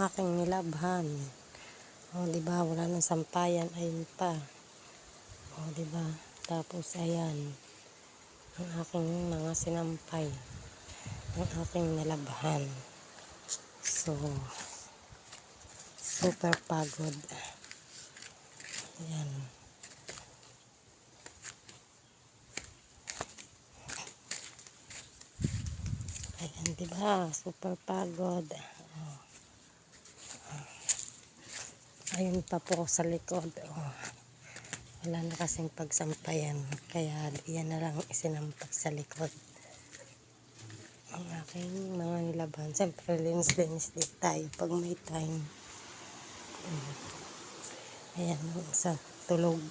aking nilabhan. O, diba? Wala nang sampayan. Ayun pa. O, diba? Tapos, ayan. Ang aking mga sinampay. Ang aking nilabhan. So, super pagod. Ayan. Ayan, diba? Super pagod. Ayun pa po sa likod. Oh. Wala na kasing pagsampayan. Kaya yan na lang isinampak sa likod. Ang aking mga nilaban. Siyempre, linis-linis din tayo pag may time. Ayan, sa tulog.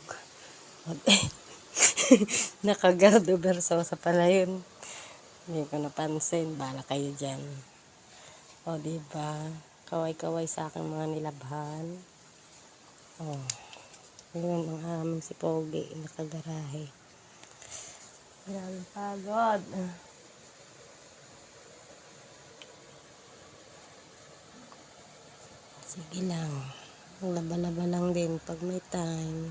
Nakagardo Versosa pala yun. Hindi ko napansin. Bala kayo dyan. O, diba? Kaway-kaway sa aking mga nilabhan. Oh, yun ang aming si Pogi, nakagarahe. Grabe pagod. Sige lang. Laba-laba lang din pag may time.